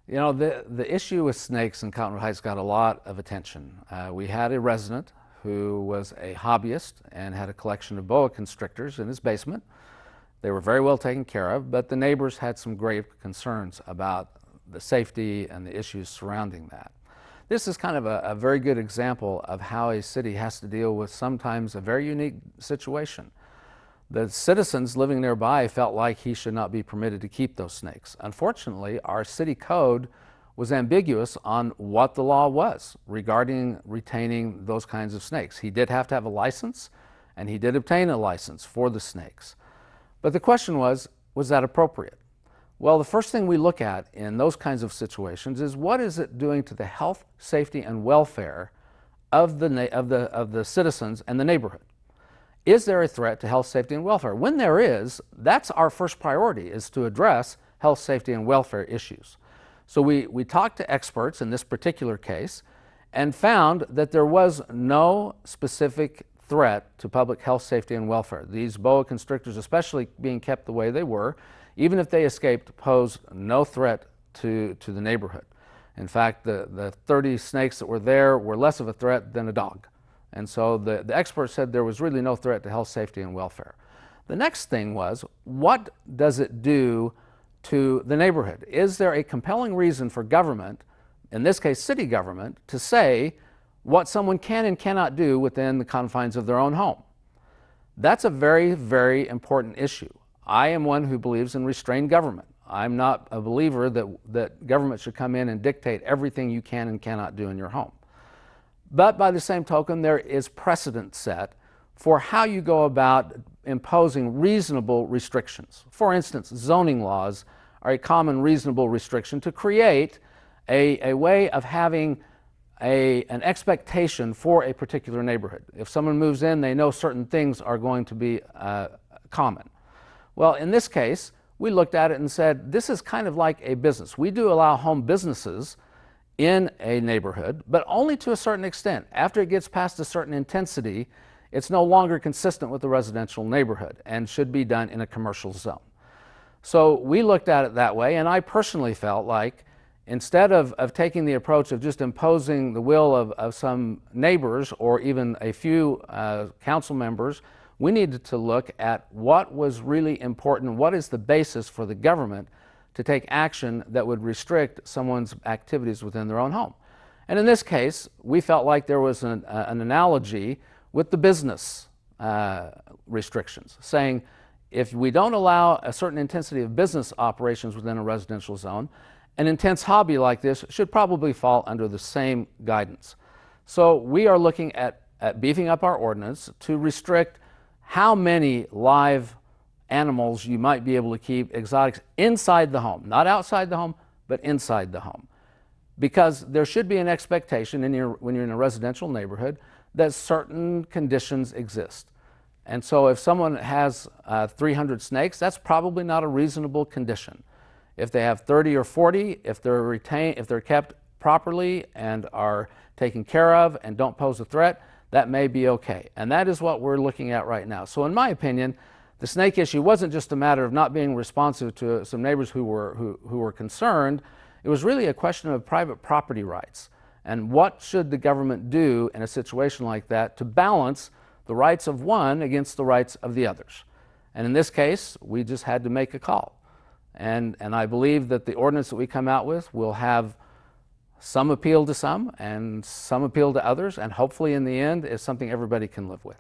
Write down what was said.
You know, the issue with snakes in Cottonwood Heights got a lot of attention. We had a resident who was a hobbyist and had a collection of boa constrictors in his basement. They were very well taken care of, but the neighbors had some grave concerns about the safety and the issues surrounding that. This is kind of a very good example of how a city has to deal with sometimes a very unique situation. The citizens living nearby felt like he should not be permitted to keep those snakes. Unfortunately, our city code was ambiguous on what the law was regarding retaining those kinds of snakes. He did have to have a license, and he did obtain a license for the snakes. But the question was that appropriate? Well, the first thing we look at in those kinds of situations is what is it doing to the health, safety, and welfare of the citizens and the neighborhood? Is there a threat to health, safety, and welfare? When there is, that's our first priority, is to address health, safety, and welfare issues. So we talked to experts in this particular case and found that there was no specific threat to public health, safety, and welfare. These boa constrictors, especially being kept the way they were, even if they escaped, pose no threat to the neighborhood. In fact, the 30 snakes that were there were less of a threat than a dog. And so the experts said there was really no threat to health, safety, and welfare. The next thing was, what does it do to the neighborhood? Is there a compelling reason for government, in this case city government, to say what someone can and cannot do within the confines of their own home? That's a very, very important issue. I am one who believes in restrained government. I'm not a believer that government should come in and dictate everything you can and cannot do in your home. But by the same token, there is precedent set for how you go about imposing reasonable restrictions. For instance, zoning laws are a common reasonable restriction to create a way of having an expectation for a particular neighborhood. If someone moves in, they know certain things are going to be common. Well, in this case, we looked at it and said, this is kind of like a business. We do allow home businesses in a neighborhood, but only to a certain extent. After it gets past a certain intensity, it's no longer consistent with the residential neighborhood and should be done in a commercial zone. So we looked at it that way, and I personally felt like instead of taking the approach of just imposing the will of some neighbors or even a few council members, we needed to look at what was really important, what is the basis for the government to take action that would restrict someone's activities within their own home. And in this case, we felt like there was an analogy with the business restrictions, saying if we don't allow a certain intensity of business operations within a residential zone, an intense hobby like this should probably fall under the same guidance. So we are looking at beefing up our ordinance to restrict how many live animals you might be able to keep, exotics, inside the home, not outside the home, but inside the home. Because there should be an expectation when you're in a residential neighborhood that certain conditions exist. And so if someone has 300 snakes, that's probably not a reasonable condition. If they have 30 or 40, if they're kept properly and are taken care of and don't pose a threat, that may be okay. And that is what we're looking at right now. So in my opinion, the snake issue wasn't just a matter of not being responsive to some neighbors who were concerned. It was really a question of private property rights. And what should the government do in a situation like that to balance the rights of one against the rights of the others? And in this case, we just had to make a call. And I believe that the ordinance that we come out with will have some appeal to some and some appeal to others, and hopefully in the end is something everybody can live with.